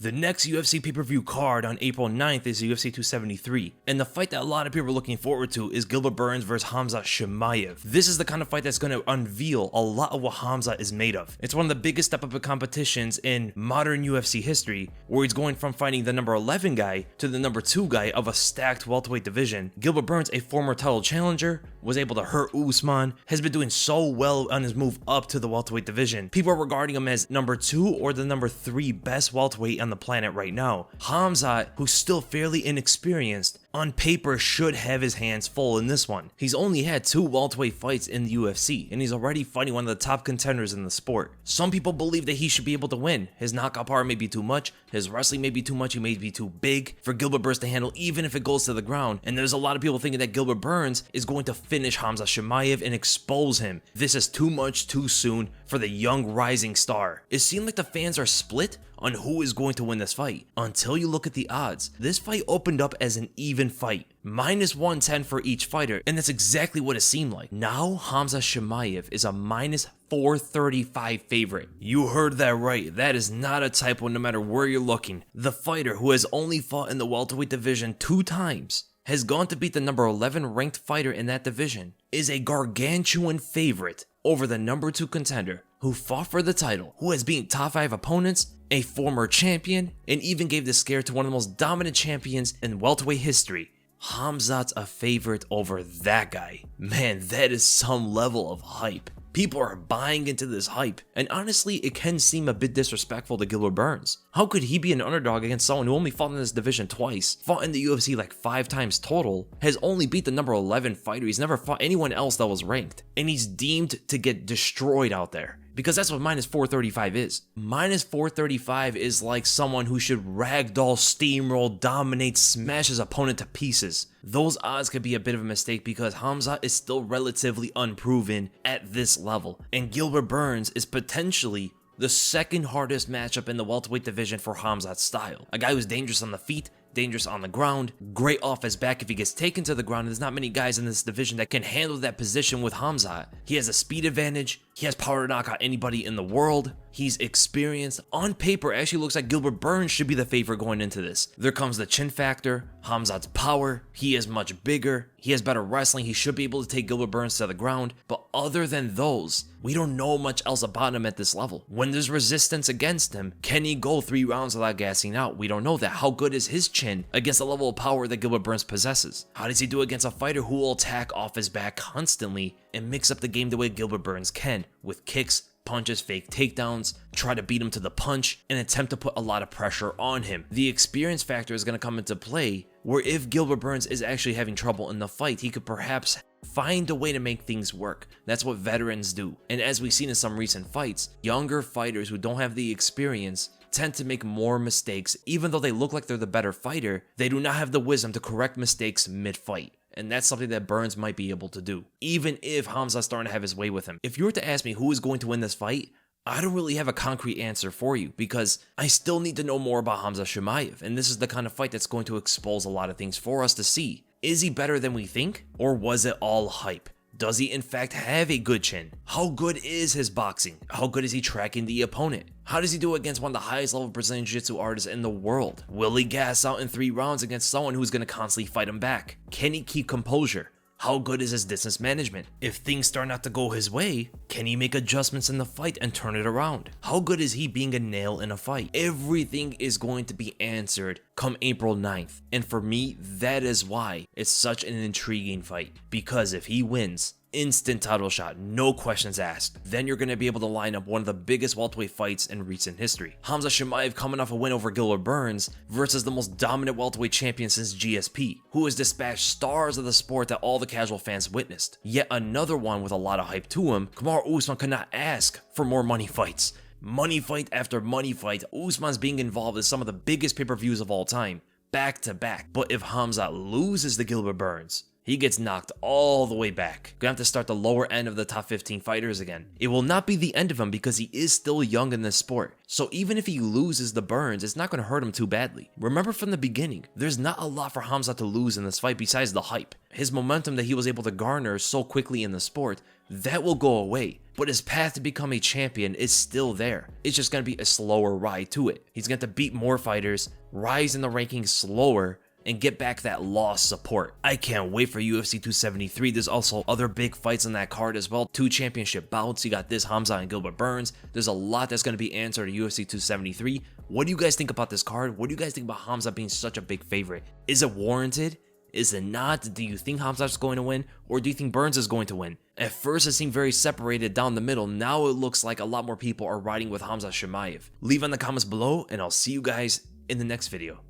The next UFC pay-per-view card on April 9th is UFC 273, and the fight that a lot of people are looking forward to is Gilbert Burns versus Khamzat Chimaev. This is the kind of fight that's going to unveil a lot of what Khamzat is made of. It's one of the biggest step-up competitions in modern UFC history, where he's going from fighting the number 11 guy to the number 2 guy of a stacked welterweight division. Gilbert Burns, a former title challenger, was able to hurt Usman, has been doing so well on his move up to the welterweight division. People are regarding him as number 2 or the number 3 best welterweight on the planet right now. Khamzat, who's still fairly inexperienced, on paper should have his hands full in this one. He's only had 2 welterweight fights in the UFC, and he's already fighting one of the top contenders in the sport. Some people believe that he should be able to win. His knockout power may be too much, his wrestling may be too much, he may be too big for Gilbert Burns to handle even if it goes to the ground, and there's a lot of people thinking that Gilbert Burns is going to finish Khamzat Chimaev and expose him. This is too much too soon for the young rising star. It seemed like the fans are split on who is going to win this fight, until you look at the odds. This fight opened up as an even fight, minus 110 for each fighter, and that's exactly what it seemed like. Now Khamzat Chimaev is a minus 435 favorite. You heard that right, that is not a typo no matter where you're looking. The fighter, who has only fought in the welterweight division 2 times, has gone to beat the number 11 ranked fighter in that division, is a gargantuan favorite over the number 2 contender, who fought for the title, who has beaten top 5 opponents, a former champion, and even gave the scare to one of the most dominant champions in welterweight history. Khamzat's a favorite over that guy. Man, that is some level of hype. People are buying into this hype, and honestly, it can seem a bit disrespectful to Gilbert Burns. How could he be an underdog against someone who only fought in this division twice, fought in the UFC like 5 times total, has only beat the number 11 fighter, he's never fought anyone else that was ranked, and he's deemed to get destroyed out there? Because that's what minus 435 is. Minus 435 is like someone who should ragdoll, steamroll, dominate, smash his opponent to pieces. Those odds could be a bit of a mistake because Khamzat is still relatively unproven at this level, and Gilbert Burns is potentially the second hardest matchup in the welterweight division for Khamzat's style. A guy who's dangerous on the feet, dangerous on the ground, great off his back if he gets taken to the ground. There's not many guys in this division that can handle that position with Khamzat. He has a speed advantage, he has power to knock out anybody in the world, he's experienced. On paper, it actually looks like Gilbert Burns should be the favorite going into this. There comes the chin factor, Khamzat's power, he is much bigger, he has better wrestling, he should be able to take Gilbert Burns to the ground, but other than those, we don't know much else about him at this level. When there's resistance against him, can he go 3 rounds without gassing out? We don't know that. How good is his chin against the level of power that Gilbert Burns possesses? How does he do against a fighter who will attack off his back constantly and mix up the game the way Gilbert Burns can, with kicks, punches, fake takedowns, try to beat him to the punch, and attempt to put a lot of pressure on him? The experience factor is going to come into play, where if Gilbert Burns is actually having trouble in the fight, he could perhaps find a way to make things work. That's what veterans do. And as we've seen in some recent fights, younger fighters who don't have the experience tend to make more mistakes. Even though they look like they're the better fighter, they do not have the wisdom to correct mistakes mid-fight. And that's something that Burns might be able to do, even if Khamzat's starting to have his way with him. If you were to ask me who is going to win this fight, I don't really have a concrete answer for you, because I still need to know more about Khamzat Chimaev, and this is the kind of fight that's going to expose a lot of things for us to see. Is he better than we think, or was it all hype? Does he in fact have a good chin? How good is his boxing? How good is he tracking the opponent? How does he do against one of the highest level Brazilian Jiu-Jitsu artists in the world? Will he gas out in 3 rounds against someone who's going to constantly fight him back? Can he keep composure? How good is his distance management? If things start not to go his way, can he make adjustments in the fight and turn it around? How good is he being a nail in a fight? Everything is going to be answered come April 9th. And for me, that is why it's such an intriguing fight. Because if he wins, instant title shot, no questions asked. Then you're going to be able to line up one of the biggest welterweight fights in recent history. Khamzat Chimaev coming off a win over Gilbert Burns versus the most dominant welterweight champion since GSP, who has dispatched stars of the sport that all the casual fans witnessed. Yet another one with a lot of hype to him. Kamaru Usman could not ask for more money fights. Money fight after money fight, Usman's being involved in some of the biggest pay-per-views of all time, back to back. But if Khamzat loses to Gilbert Burns, he gets knocked all the way back. Gonna have to start the lower end of the top 15 fighters again. It will not be the end of him because he is still young in this sport. So even if he loses the Burns, it's not gonna hurt him too badly. Remember from the beginning, there's not a lot for Khamzat to lose in this fight besides the hype. His momentum that he was able to garner so quickly in the sport, that will go away. But his path to become a champion is still there. It's just gonna be a slower ride to it. He's gonna have to beat more fighters, rise in the rankings slower, and get back that lost support. I can't wait for UFC 273. There's also other big fights on that card as well. 2 championship bouts. You got this Khamzat and Gilbert Burns. There's a lot that's going to be answered at UFC 273. What do you guys think about this card? What do you guys think about Khamzat being such a big favorite? Is it warranted? Is it not? Do you think Khamzat's going to win? Or do you think Burns is going to win? At first it seemed very separated down the middle. Now it looks like a lot more people are riding with Khamzat Chimaev. Leave in the comments below and I'll see you guys in the next video.